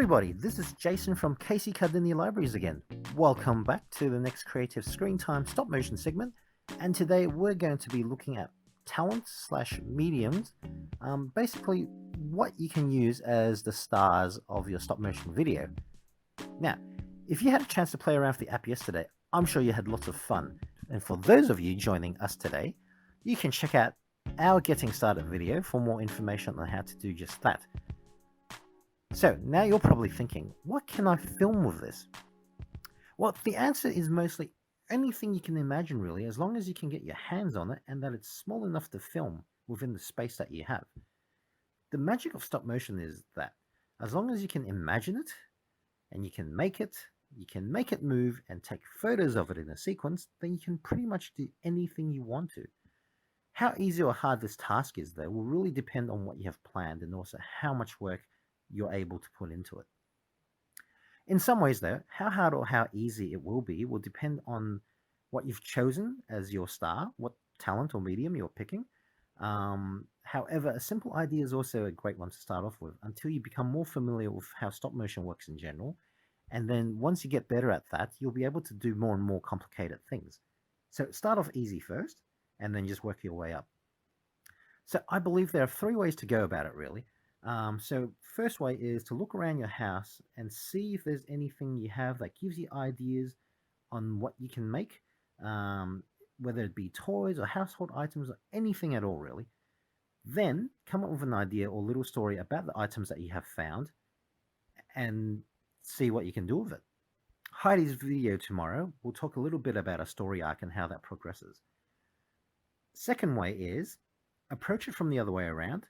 everybody, this is Jason from Cardinia Libraries again. Welcome back to the next Creative Screen Time stop motion segment, and today we're going to be looking at talents / mediums, basically what you can use as the stars of your stop motion video. Now, if you had a chance to play around with the app yesterday, I'm sure you had lots of fun, and for those of you joining us today, you can check out our Getting Started video for more information on how to do just that. So now you're probably thinking, what can I film with this? Well, the answer is mostly anything you can imagine really, as long as you can get your hands on it and that it's small enough to film within the space that you have. The magic of stop motion is that as long as you can imagine it and you can make it move and take photos of it in a sequence, then you can pretty much do anything you want to. How easy or hard this task is though will really depend on what you have planned and also how much work you're able to put into it. In some ways though, how hard or how easy it will depend on what you've chosen as your star, what talent or medium you're picking. However, a simple idea is also a great one to start off with until you become more familiar with how stop motion works in general. And then once you get better at that, you'll be able to do more and more complicated things. So start off easy first and then just work your way up. So I believe there are 3 ways to go about it really. So first way is to look around your house and see if there's anything you have that gives you ideas on what you can make, whether it be toys or household items or anything at all really. Then come up with an idea or little story about the items that you have found and see what you can do with it. Heidi's video tomorrow will talk a little bit about a story arc and how that progresses. Second way is approach it from the other way around.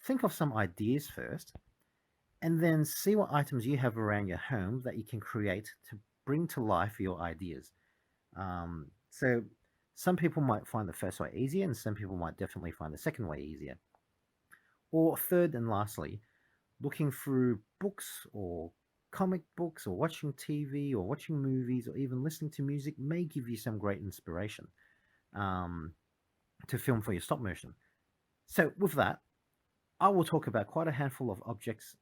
Think of some ideas first, and then see what items you have around your home that you can create to bring to life your ideas. So some people might find the first way easier, and some people might definitely find the second way easier. Or third and lastly, looking through books or comic books or watching TV or watching movies or even listening to music may give you some great inspiration to film for your stop motion. So with that, I will talk about quite a handful of objects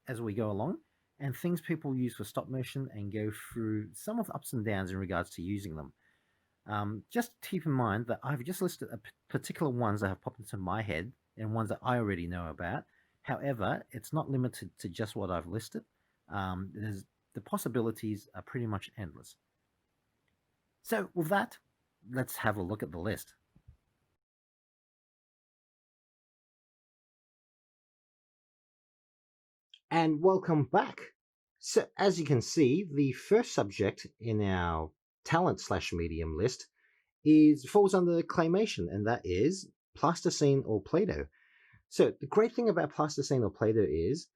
as we go along and things people use for stop motion and go through some of the ups and downs in regards to using them. Just keep in mind that I've just listed particular ones that have popped into my head and ones that I already know about. However, it's not limited to just what I've listed. The possibilities are pretty much endless. So with that, let's have a look at the list. And welcome back. So as you can see, the first subject in our talent / medium list falls under claymation, and that is Plasticine or Play-Doh. So the great thing about Plasticine or Play-Doh is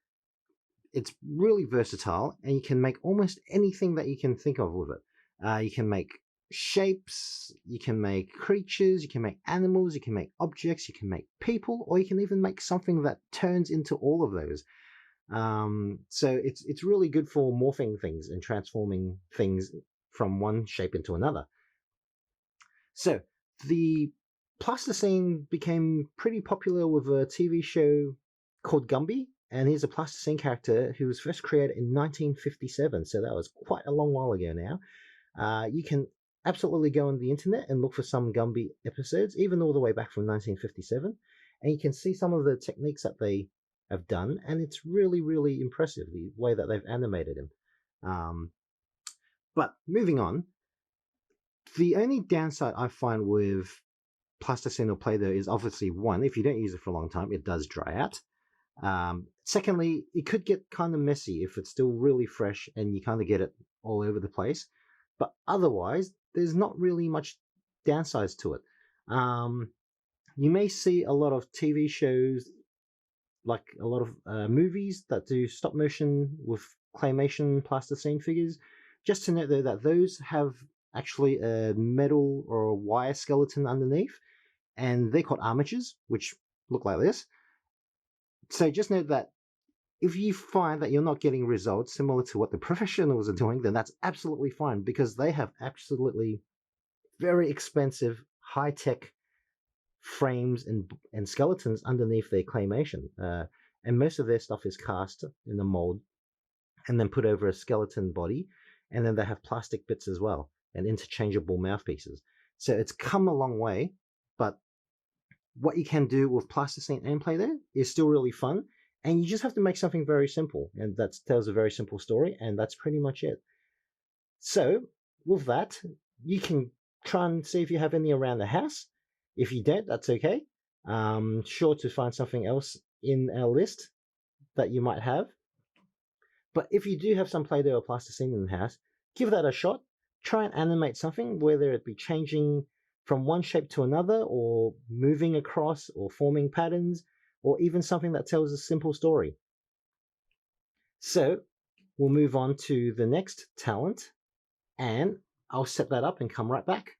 it's really versatile, and you can make almost anything that you can think of with it. You can make shapes, you can make creatures, you can make animals, you can make objects, you can make people, or you can even make something that turns into all of those. So it's really good for morphing things and transforming things from one shape into another. So the Plasticine became pretty popular with a TV show called Gumby, and he's a Plasticine character who was first created in 1957, so that was quite a long while ago now. You can absolutely go on the internet and look for some Gumby episodes, even all the way back from 1957, and you can see some of the techniques that they have done, and it's really, really impressive the way that they've animated him. But moving on, the only downside I find with Plasticine or Play-Doh is obviously one, if you don't use it for a long time, it does dry out. Secondly, it could get kind of messy if it's still really fresh and you kind of get it all over the place. But otherwise, there's not really much downsides to it. You may see a lot of TV shows, like a lot of movies that do stop motion with claymation Plasticine figures. Just to note though that those have actually a metal or a wire skeleton underneath, and they're called armatures, which look like this. So just note that if you find that you're not getting results similar to what the professionals are doing, then that's absolutely fine, because they have absolutely very expensive, high-tech frames and skeletons underneath their claymation. and most of their stuff is cast in the mold and then put over a skeleton body, and then they have plastic bits as well and interchangeable mouthpieces. So it's come a long way, but what you can do with Plasticine and Play-Doh is still really fun, and you just have to make something very simple, and that tells a very simple story, and that's pretty much it. So with that, you can try and see if you have any around the house. If you don't, that's okay. Sure to find something else in our list that you might have. But if you do have some Play-Doh or Plasticine in the house, give that a shot. Try and animate something, whether it be changing from one shape to another, or moving across, or forming patterns, or even something that tells a simple story. So we'll move on to the next talent, and I'll set that up and come right back.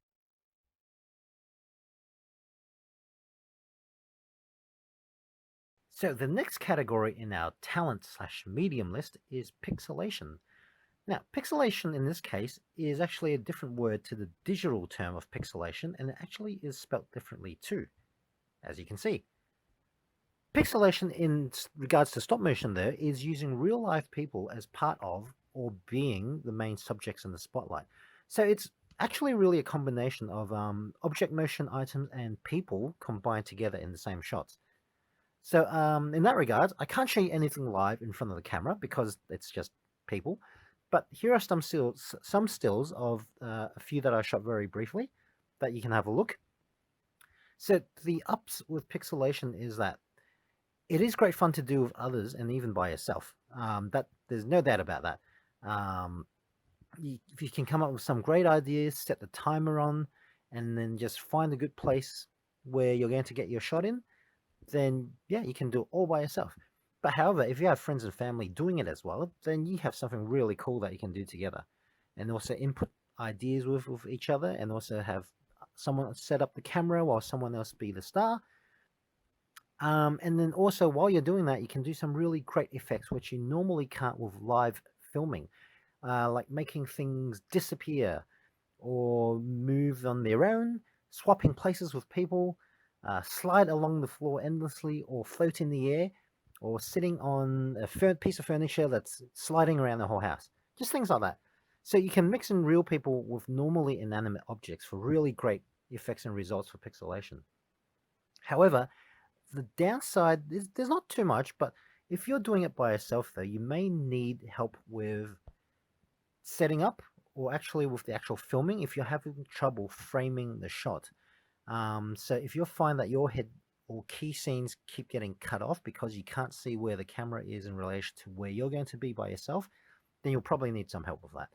So the next category in our talent/medium list is pixelation. Now, pixelation in this case is actually a different word to the digital term of pixelation, and it actually is spelt differently too, as you can see. Pixelation in regards to stop motion, though, is using real life people as part of or being the main subjects in the spotlight. So it's actually really a combination of object motion items and people combined together in the same shots. So in that regard, I can't show you anything live in front of the camera because it's just people. But here are some stills of a few that I shot very briefly that you can have a look. So the ups with pixelation is that it is great fun to do with others and even by yourself. That there's no doubt about that. If you can come up with some great ideas, set the timer on, and then just find a good place where you're going to get your shot in, then yeah, you can do it all by yourself. But however, if you have friends and family doing it as well, then you have something really cool that you can do together, and also input ideas with each other, and also have someone set up the camera while someone else be the star. And then also while you're doing that, you can do some really great effects which you normally can't with live filming, like making things disappear or move on their own, swapping places with people, slide along the floor endlessly, or float in the air, or sitting on a piece of furniture that's sliding around the whole house. Just things like that. So you can mix in real people with normally inanimate objects for really great effects and results for pixelation. However, the downside is there's not too much, but if you're doing it by yourself, though, you may need help with setting up or actually with the actual filming if you're having trouble framing the shot. So if you find that your head or key scenes keep getting cut off because you can't see where the camera is in relation to where you're going to be by yourself, then you'll probably need some help with that.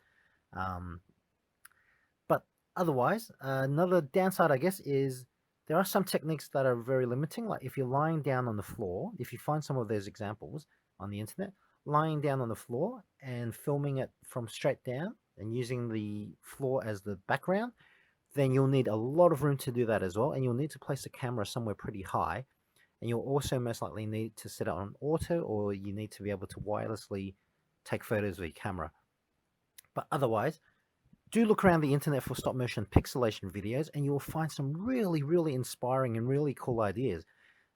But otherwise, another downside, I guess, is there are some techniques that are very limiting. Like if you're lying down on the floor, if you find some of those examples on the internet, lying down on the floor and filming it from straight down and using the floor as the background, then you'll need a lot of room to do that as well. And you'll need to place the camera somewhere pretty high. And you'll also most likely need to set it on auto, or you need to be able to wirelessly take photos with your camera. But otherwise, do look around the internet for stop motion pixelation videos, and you'll find some really, really inspiring and really cool ideas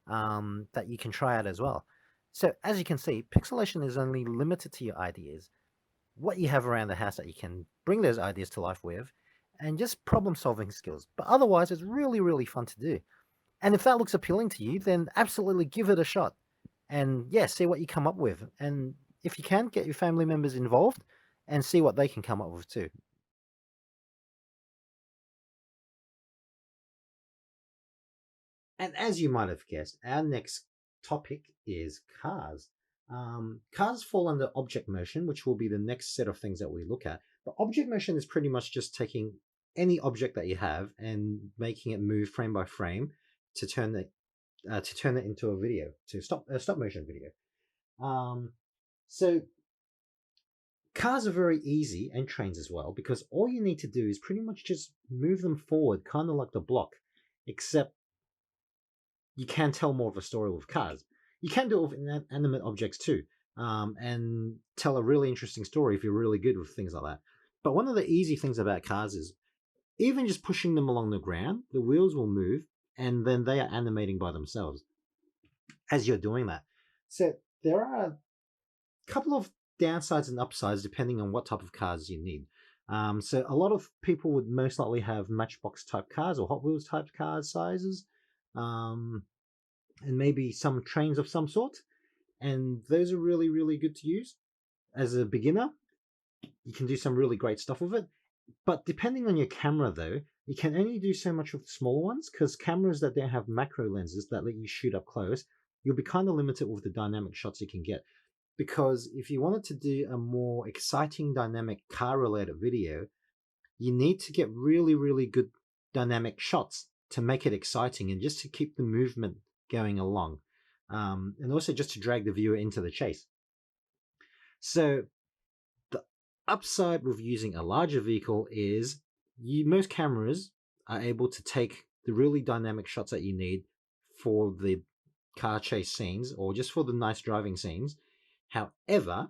that you can try out as well. So as you can see, pixelation is only limited to your ideas, what you have around the house that you can bring those ideas to life with, and just problem solving skills. But otherwise, it's really, really fun to do. And if that looks appealing to you, then absolutely give it a shot. And yeah, see what you come up with. And if you can, get your family members involved and see what they can come up with too. And as you might have guessed, our next topic is cars. Cars fall under object motion, which will be the next set of things that we look at. But object motion is pretty much just taking any object that you have and making it move frame by frame to turn it into a video, to stop motion video. So cars are very easy, and trains as well, because all you need to do is pretty much just move them forward, kind of like the block, except you can tell more of a story with cars. You can do it with inanimate objects too, and tell a really interesting story if you're really good with things like that. But one of the easy things about cars is even just pushing them along the ground, the wheels will move, and then they are animating by themselves as you're doing that. So there are a couple of downsides and upsides depending on what type of cars you need. So a lot of people would most likely have Matchbox type cars or Hot Wheels type car sizes, and maybe some trains of some sort. And those are really, really good to use. As a beginner, you can do some really great stuff with it. But depending on your camera, though, you can only do so much with the smaller ones, because cameras that don't have macro lenses that let you shoot up close, you'll be kind of limited with the dynamic shots you can get. Because if you wanted to do a more exciting dynamic car related video, you need to get really, really good dynamic shots to make it exciting and just to keep the movement going along. And also just to drag the viewer into the chase. So the upside with using a larger vehicle is most cameras are able to take the really dynamic shots that you need for the car chase scenes or just for the nice driving scenes. However,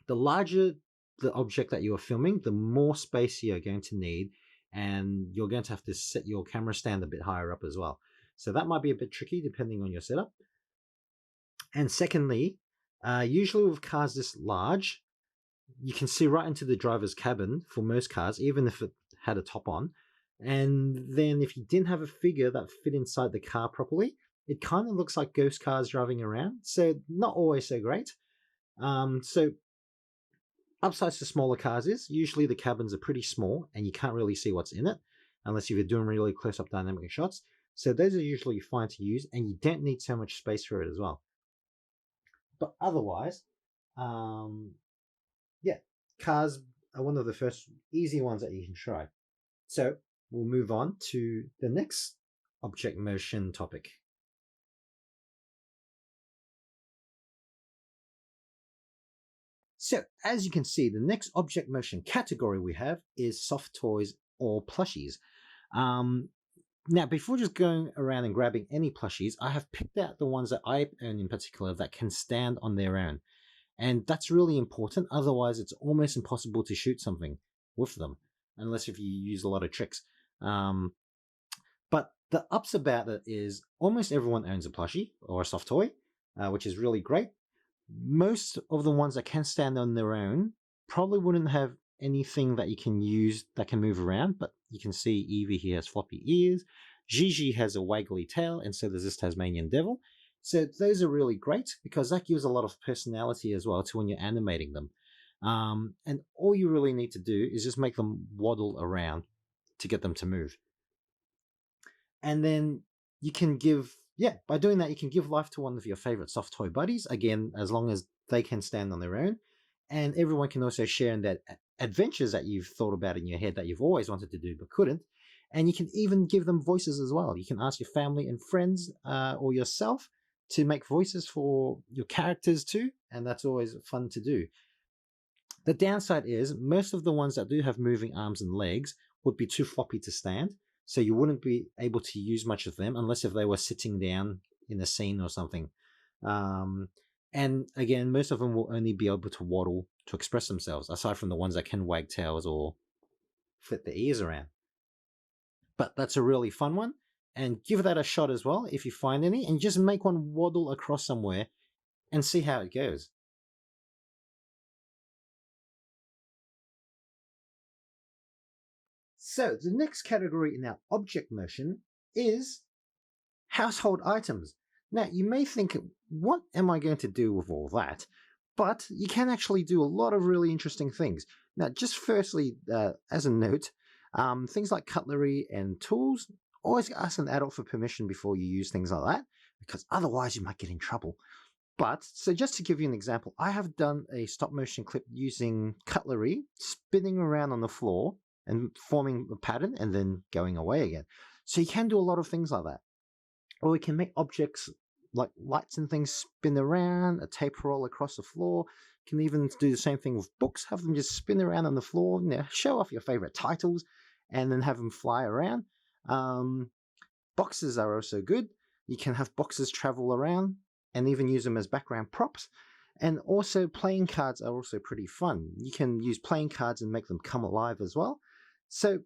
the larger the object that you are filming, the more space you're going to need, and you're going to have to set your camera stand a bit higher up as well. So that might be a bit tricky depending on your setup. And secondly, usually with cars this large, you can see right into the driver's cabin for most cars, even if it had a top on. And then if you didn't have a figure that fit inside the car properly, it kind of looks like ghost cars driving around. So not always so great. So upsides to smaller cars is usually the cabins are pretty small and you can't really see what's in it unless you're doing really close-up dynamic shots. So those are usually fine to use and you don't need so much space for it as well. But otherwise, yeah, cars are one of the first easy ones that you can try. So we'll move on to the next object motion topic. So as you can see, the next object motion category we have is soft toys or plushies. Now, before just going around and grabbing any plushies, I have picked out the ones that I own in particular that can stand on their own. And that's really important. Otherwise, it's almost impossible to shoot something with them, unless if you use a lot of tricks. But the ups about it is almost everyone owns a plushie or a soft toy, which is really great. Most of the ones that can stand on their own probably wouldn't have anything that you can use that can move around, but you can see Evie here has floppy ears, Gigi has a waggly tail, and so does this Tasmanian devil. So those are really great because that gives a lot of personality as well to when you're animating them. And all you really need to do is just make them waddle around to get them to move. And then you can give, by doing that, you can give life to one of your favorite soft toy buddies, again, as long as they can stand on their own. And everyone can also share in that adventures that you've thought about in your head that you've always wanted to do but couldn't. And you can even give them voices as well. You can ask your family and friends or yourself to make voices for your characters too, and that's always fun to do. The downside is most of the ones that do have moving arms and legs would be too floppy to stand, so you wouldn't be able to use much of them unless if they were sitting down in a scene or something. And again, most of them will only be able to waddle to express themselves, aside from the ones that can wag tails or flip their ears around. But that's a really fun one, and give that a shot as well if you find any, and just make one waddle across somewhere and see how it goes. So the next category in our object motion is household items. Now, you may think, what am I going to do with all that? But you can actually do a lot of really interesting things. Now, just firstly, as a note, things like cutlery and tools, always ask an adult for permission before you use things like that, because otherwise you might get in trouble. But, so just to give you an example, I have done a stop motion clip using cutlery, spinning around on the floor and forming a pattern and then going away again. So you can do a lot of things like that. Or we can make objects like lights and things spin around, a tape roll across the floor. You can even do the same thing with books, have them just spin around on the floor, show off your favorite titles, and then have them fly around. Boxes are also good. You can have boxes travel around and even use them as background props. And also playing cards are also pretty fun. You can use playing cards and make them come alive as well. So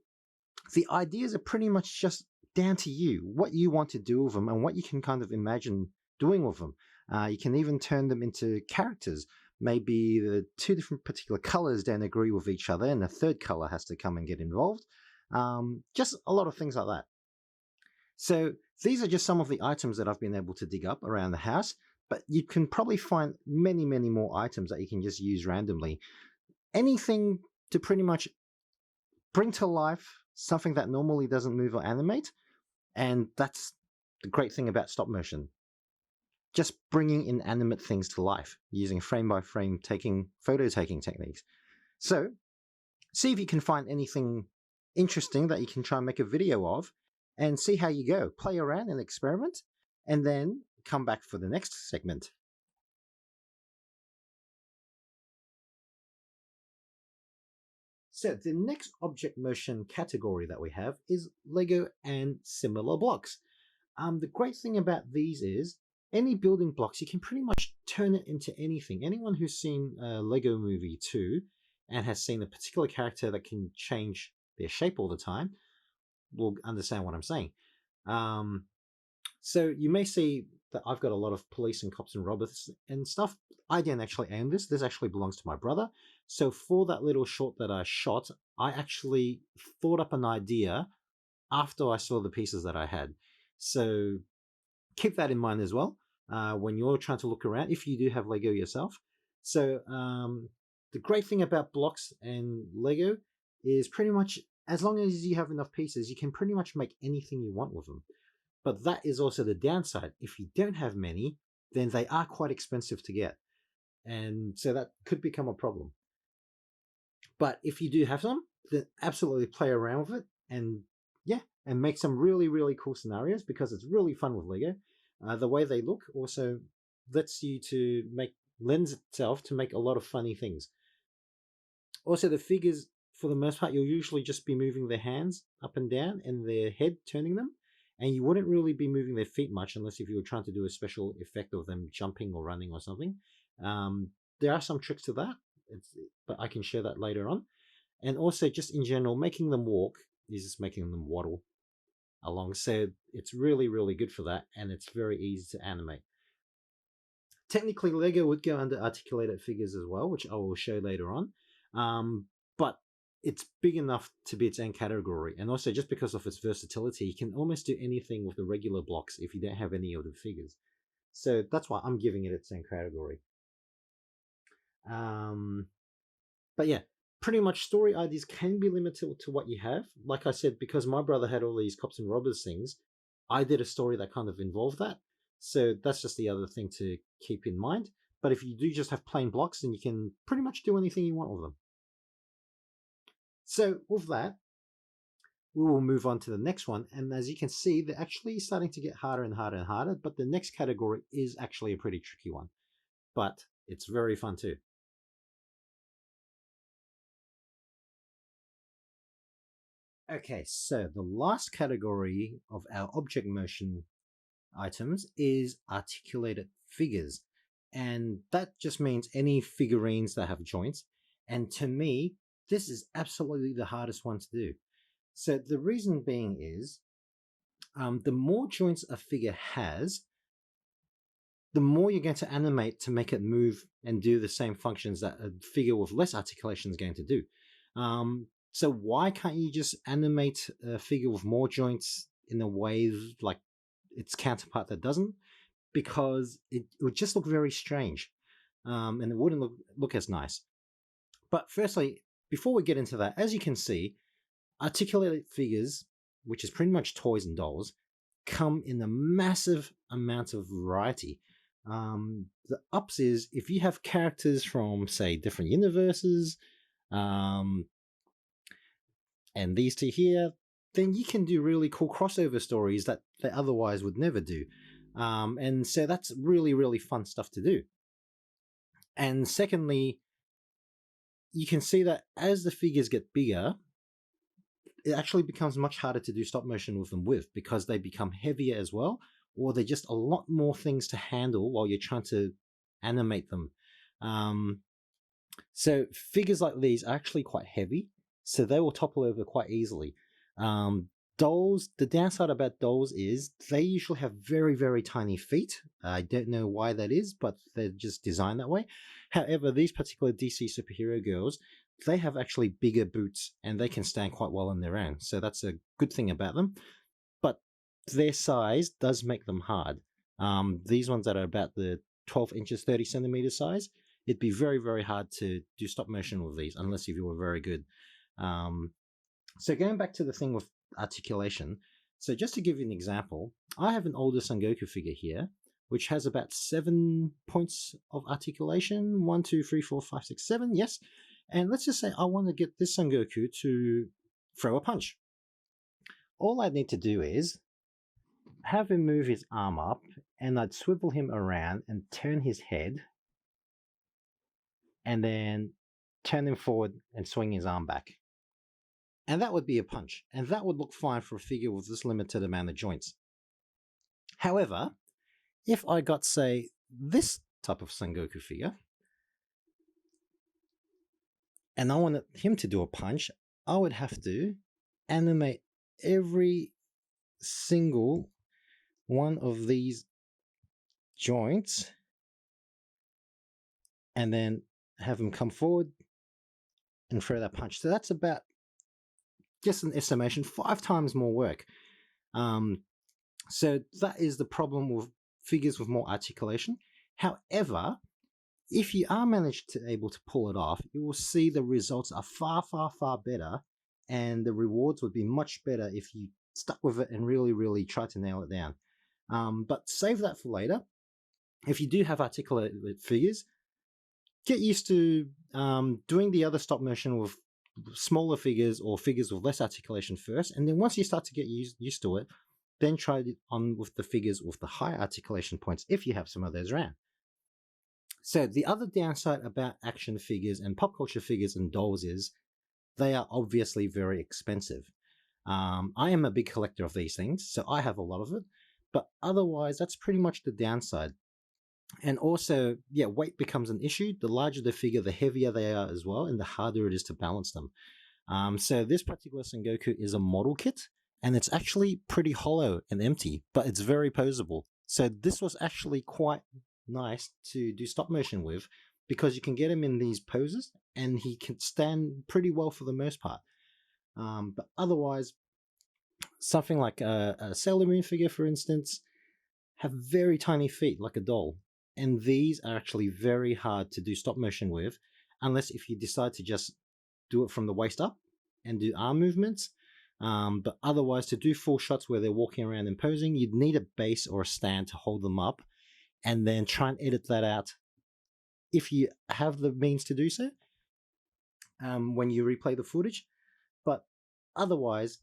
the ideas are pretty much just down to you, what you want to do with them and what you can kind of imagine doing with them. You can even turn them into characters. Maybe the two different particular colors don't agree with each other and the third color has to come and get involved. Just a lot of things like that. So these are just some of the items that I've been able to dig up around the house, but you can probably find many, many more items that you can just use randomly. Anything to pretty much bring to life something that normally doesn't move or animate, and that's the great thing about stop motion. Just bringing inanimate things to life using frame by frame photo taking techniques. So see if you can find anything interesting that you can try and make a video of and see how you go. Play around and experiment, and then come back for the next segment. So the next object motion category that we have is Lego and similar blocks. The great thing about these is any building blocks, you can pretty much turn it into anything. Anyone who's seen a Lego Movie 2 and has seen a particular character that can change their shape all the time will understand what I'm saying. So you may see that I've got a lot of police and cops and robbers and stuff. I didn't actually own this. This actually belongs to my brother. So for that little short that I shot, I actually thought up an idea after I saw the pieces that I had. So keep that in mind as well when you're trying to look around, if you do have Lego yourself. So the great thing about blocks and Lego is pretty much as long as you have enough pieces, you can pretty much make anything you want with them. But that is also the downside. If you don't have many, then they are quite expensive to get. And so that could become a problem. But if you do have some, then absolutely play around with it and and make some really, really cool scenarios because it's really fun with Lego. The way they look also lets you to lends itself to make a lot of funny things. Also, the figures, for the most part, you'll usually just be moving their hands up and down and their head turning them. And you wouldn't really be moving their feet much unless if you were trying to do a special effect of them jumping or running or something. There are some tricks to that, but I can share that later on. And also, just in general, making them walk is just making them waddle along. So it's really, really good for that, and it's very easy to animate. Technically, Lego would go under articulated figures as well, which I will show later on. But it's big enough to be its own category. And also, just because of its versatility, you can almost do anything with the regular blocks if you don't have any of the figures. So that's why I'm giving it its own category. But yeah, pretty much story ideas can be limited to what you have. Like I said, because my brother had all these cops and robbers things, I did a story that kind of involved that. So that's just the other thing to keep in mind. But if you do just have plain blocks, then you can pretty much do anything you want with them. So with that, we will move on to the next one. And as you can see, they're actually starting to get harder and harder and harder. But the next category is actually a pretty tricky one. But it's very fun too. Okay, so the last category of our object motion items is articulated figures. And that just means any figurines that have joints. And to me, this is absolutely the hardest one to do. So the reason being is the more joints a figure has, the more you're going to animate to make it move and do the same functions that a figure with less articulation is going to do. So why can't you just animate a figure with more joints in a way like its counterpart that doesn't? Because it would just look very strange, and it wouldn't look as nice. But firstly, before we get into that, as you can see, articulated figures, which is pretty much toys and dolls, come in a massive amount of variety. The ups is if you have characters from, say, different universes, and these two here, then you can do really cool crossover stories that they otherwise would never do. And so that's really, really fun stuff to do. And secondly, you can see that as the figures get bigger, it actually becomes much harder to do stop motion with them because they become heavier as well, or they're just a lot more things to handle while you're trying to animate them. So figures like these are actually quite heavy, so they will topple over quite easily. Dolls, the downside about dolls is they usually have very, very tiny feet. I don't know why that is, but they're just designed that way. However, these particular DC superhero girls, they have actually bigger boots and they can stand quite well on their own. So that's a good thing about them. But their size does make them hard. These ones that are about the 12 inches, 30 centimeters size, it'd be very, very hard to do stop motion with these unless if you were very good. So going back to the thing with articulation, so just to give you an example, I have an older Son Goku figure here, which has about 7 points of articulation. 1, 2, 3, 4, 5, 6, 7, yes. And let's just say I want to get this Son Goku to throw a punch. All I need to do is have him move his arm up, and I'd swivel him around and turn his head, and then turn him forward and swing his arm back. And that would be a punch, and that would look fine for a figure with this limited amount of joints. However, if I got, say, this type of Son Goku figure, and I wanted him to do a punch, I would have to animate every single one of these joints and then have him come forward and throw that punch. So that's about, just an estimation, 5 times more work. So that is the problem with figures with more articulation. However, if you are able to pull it off, you will see the results are far, far, far better, and the rewards would be much better if you stuck with it and really, really tried to nail it down. But save that for later. If you do have articulated figures, get used to doing the other stop motion with smaller figures or figures with less articulation first, and then once you start to get used to it, then try it on with the figures with the high articulation points if you have some of those around. So the other downside about action figures and pop culture figures and dolls is they are obviously very expensive. I am a big collector of these things, so I have a lot of it, but otherwise that's pretty much the downside. And also, yeah, weight becomes an issue. The larger the figure, the heavier they are as well, and the harder it is to balance them. So this particular Son Goku is a model kit, and it's actually pretty hollow and empty, but it's very posable. So this was actually quite nice to do stop motion with, because you can get him in these poses, and he can stand pretty well for the most part. But otherwise, something like a Sailor Moon figure, for instance, have very tiny feet like a doll. And these are actually very hard to do stop motion with, unless if you decide to just do it from the waist up and do arm movements. But otherwise, to do full shots where they're walking around and posing, you'd need a base or a stand to hold them up, and then try and edit that out if you have the means to do so when you replay the footage. But otherwise,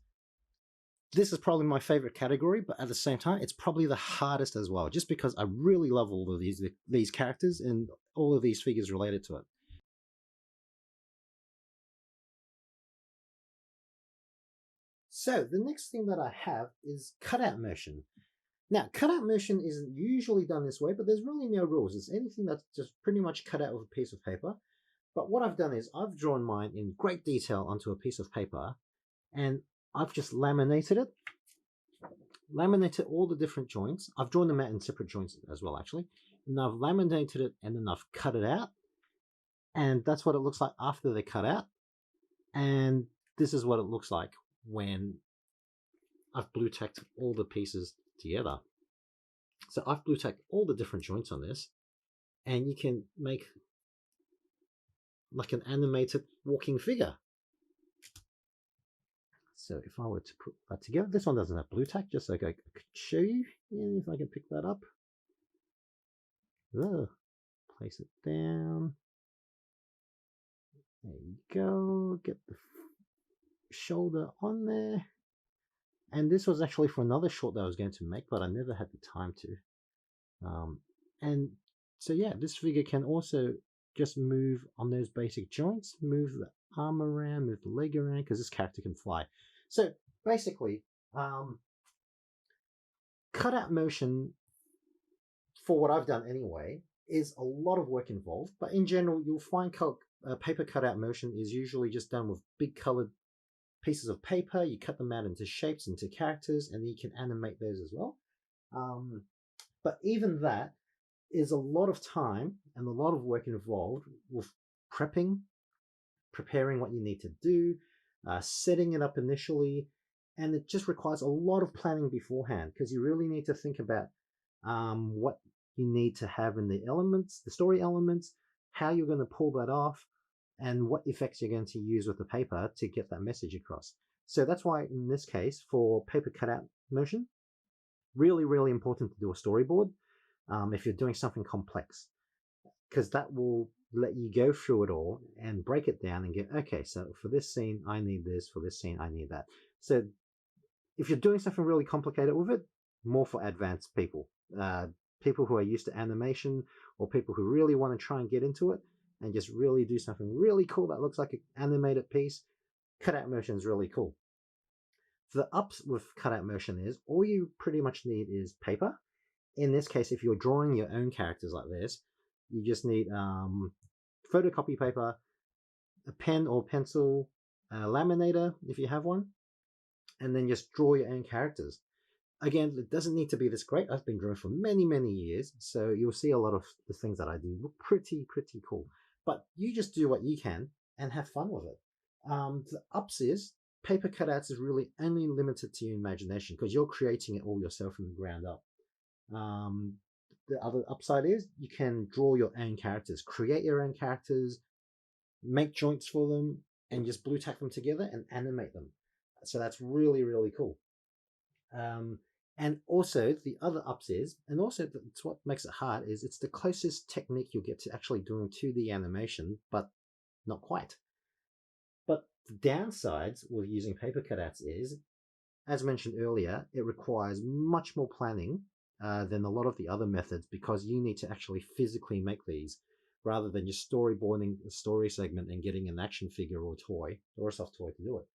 this is probably my favorite category, but at the same time, it's probably the hardest as well, just because I really love all of these characters and all of these figures related to it. So the next thing that I have is cutout motion. Now, cutout motion isn't usually done this way, but there's really no rules. It's anything that's just pretty much cut out of a piece of paper. But what I've done is I've drawn mine in great detail onto a piece of paper, and I've just laminated all the different joints. I've drawn them out in separate joints as well, actually. And I've laminated it, and then I've cut it out. And that's what it looks like after they're cut out. And this is what it looks like when I've blue tacked all the pieces together. So I've blue tacked all the different joints on this, and you can make like an animated walking figure. So if I were to put that together, this one doesn't have blue tack, just like I could show you, if I can pick that up. Place it down. There you go. Get the shoulder on there. And this was actually for another short that I was going to make, but I never had the time to. And so yeah, this figure can also just move on those basic joints, move the arm around, move the leg around, because this character can fly. So basically, cutout motion, for what I've done anyway, is a lot of work involved, but in general, you'll find paper cutout motion is usually just done with big colored pieces of paper, you cut them out into shapes, into characters, and you can animate those as well. But even that is a lot of time and a lot of work involved with preparing what you need to do, setting it up initially, and it just requires a lot of planning beforehand, because you really need to think about what you need to have in the elements, the story elements, how you're going to pull that off, and what effects you're going to use with the paper to get that message across. So that's why in this case, for paper cutout motion, really, really important to do a storyboard if you're doing something complex, because that will let you go through it all and break it down and get, okay, so for this scene, I need this, for this scene, I need that. So if you're doing something really complicated with it, more for advanced people, people who are used to animation, or people who really want to try and get into it and just really do something really cool that looks like an animated piece, cutout motion is really cool. The ups with cutout motion is all you pretty much need is paper. In this case, if you're drawing your own characters like this, you just need photocopy paper, a pen or pencil, a laminator if you have one, and then just draw your own characters. Again, it doesn't need to be this great. I've been drawing for many, many years, so you'll see a lot of the things that I do look pretty cool. But you just do what you can and have fun with it. The ups is paper cutouts is really only limited to your imagination, because you're creating it all yourself from the ground up. The other upside is you can draw your own characters, create your own characters, make joints for them, and just blue tack them together and animate them. So that's really, really cool. And also the other ups is, and also it's what makes it hard, is it's the closest technique you'll get to actually doing 2D animation, but not quite. But the downsides with using paper cutouts is, as mentioned earlier, it requires much more planning than a lot of the other methods, because you need to actually physically make these rather than just storyboarding a story segment and getting an action figure or toy or a soft toy to do it.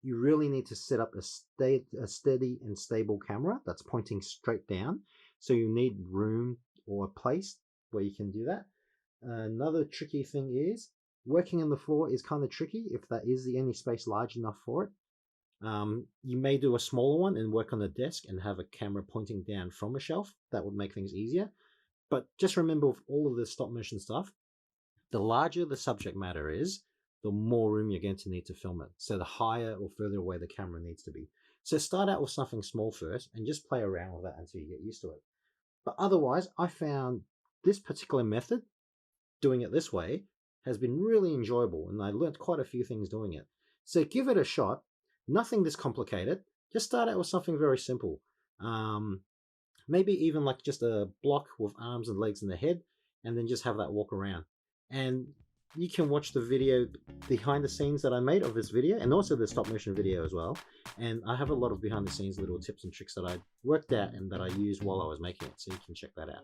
You really need to set up a steady and stable camera that's pointing straight down. So you need room or a place where you can do that. Another tricky thing is working on the floor is kind of tricky if that is the only space large enough for it. You may do a smaller one and work on the desk and have a camera pointing down from a shelf. That would make things easier. But just remember, with all of this stop motion stuff, the larger the subject matter is, the more room you're going to need to film it. So the higher or further away the camera needs to be. So start out with something small first and just play around with that until you get used to it. But otherwise, I found this particular method, doing it this way, has been really enjoyable, and I learned quite a few things doing it. So give it a shot. Nothing this complicated. Just start out with something very simple. Maybe even like just a block with arms and legs and the head, and then just have that walk around. And you can watch the video behind the scenes that I made of this video, and also the stop motion video as well. And I have a lot of behind the scenes little tips and tricks that I worked out and that I used while I was making it, so you can check that out.